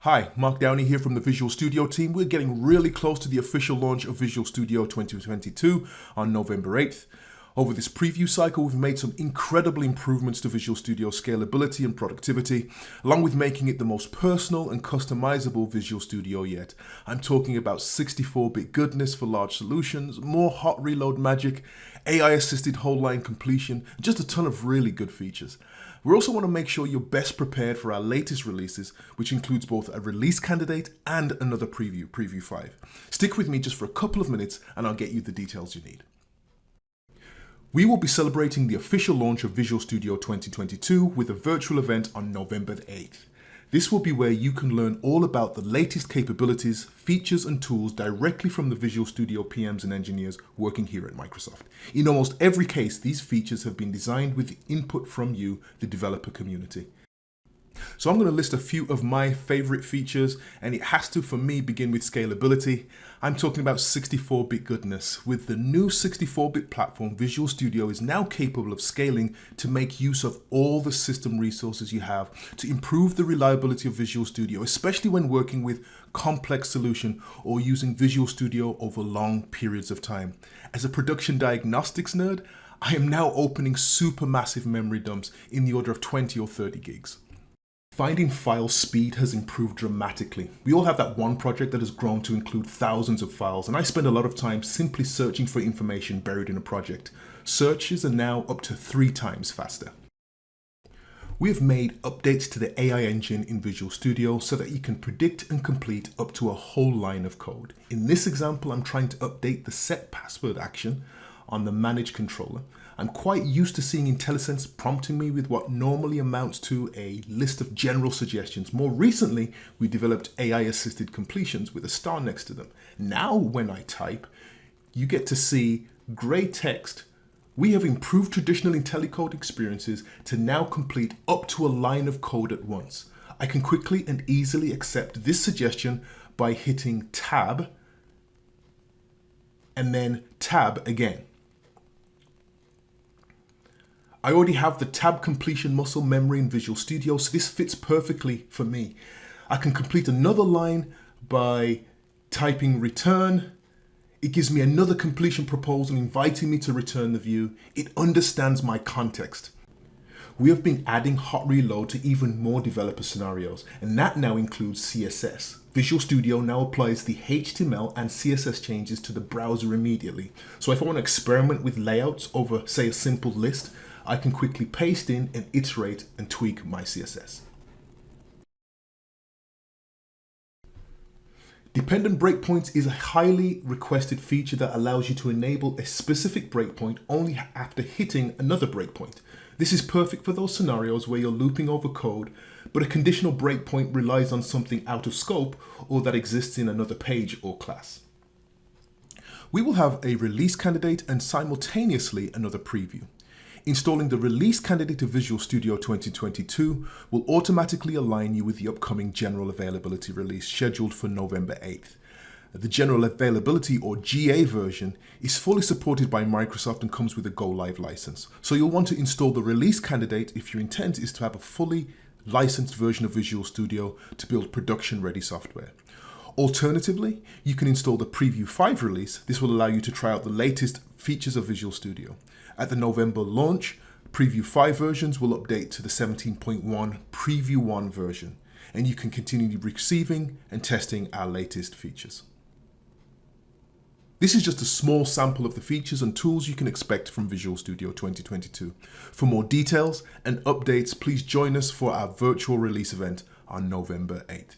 Hi, Mark Downey here from the Visual Studio team. We're getting really close to the official launch of Visual Studio 2022 on November 8th. Over this preview cycle, we've made some incredible improvements to Visual Studio scalability and productivity, along with making it the most personal and customizable Visual Studio yet. I'm talking about 64-bit goodness for large solutions, more hot reload magic, AI-assisted whole line completion, just a ton of really good features. We also want to make sure you're best prepared for our latest releases, which includes both a release candidate and another preview 5. Stick with me just for a couple of minutes and I'll get you the details you need. We will be celebrating the official launch of Visual Studio 2022 with a virtual event on November 8th. This will be where you can learn all about the latest capabilities, features and tools directly from the Visual Studio PMs and engineers working here at Microsoft. In almost every case, these features have been designed with input from you, the developer community. So I'm going to list a few of my favorite features, and it has to, for me, begin with scalability. I'm talking about 64-bit goodness. With the new 64-bit platform, Visual Studio is now capable of scaling to make use of all the system resources you have to improve the reliability of Visual Studio, especially when working with complex solution or using Visual Studio over long periods of time. As a production diagnostics nerd, I am now opening supermassive memory dumps in the order of 20 or 30 gigs. Finding file speed has improved dramatically. We all have that one project that has grown to include thousands of files, and I spend a lot of time simply searching for information buried in a project. Searches are now up to 3 times faster. We have made updates to the AI engine in Visual Studio so that you can predict and complete up to a whole line of code. In this example, I'm trying to update the set password action on the manage controller. I'm quite used to seeing IntelliSense prompting me with what normally amounts to a list of general suggestions. More recently, we developed AI-assisted completions with a star next to them. Now, when I type, you get to see gray text. We have improved traditional IntelliCode experiences to now complete up to a line of code at once. I can quickly and easily accept this suggestion by hitting Tab and then Tab again. I already have the tab completion muscle memory in Visual Studio, so this fits perfectly for me. I can complete another line by typing return. It gives me another completion proposal inviting me to return the view. It understands my context. We have been adding hot reload to even more developer scenarios, and that now includes CSS. Visual Studio now applies the HTML and CSS changes to the browser immediately. So if I want to experiment with layouts over, say, a simple list, I can quickly paste in and iterate and tweak my CSS. Dependent breakpoints is a highly requested feature that allows you to enable a specific breakpoint only after hitting another breakpoint. This is perfect for those scenarios where you're looping over code, but a conditional breakpoint relies on something out of scope or that exists in another page or class. We will have a release candidate and simultaneously another preview. Installing the release candidate of Visual Studio 2022 will automatically align you with the upcoming general availability release scheduled for November 8th. The general availability or GA version is fully supported by Microsoft and comes with a Go Live license. So you'll want to install the release candidate if your intent is to have a fully licensed version of Visual Studio to build production-ready software. Alternatively, you can install the Preview 5 release. This will allow you to try out the latest features of Visual Studio. At the November launch, Preview 5 versions will update to the 17.1 Preview 1 version, and you can continue receiving and testing our latest features. This is just a small sample of the features and tools you can expect from Visual Studio 2022. For more details and updates, please join us for our virtual release event on November 8th.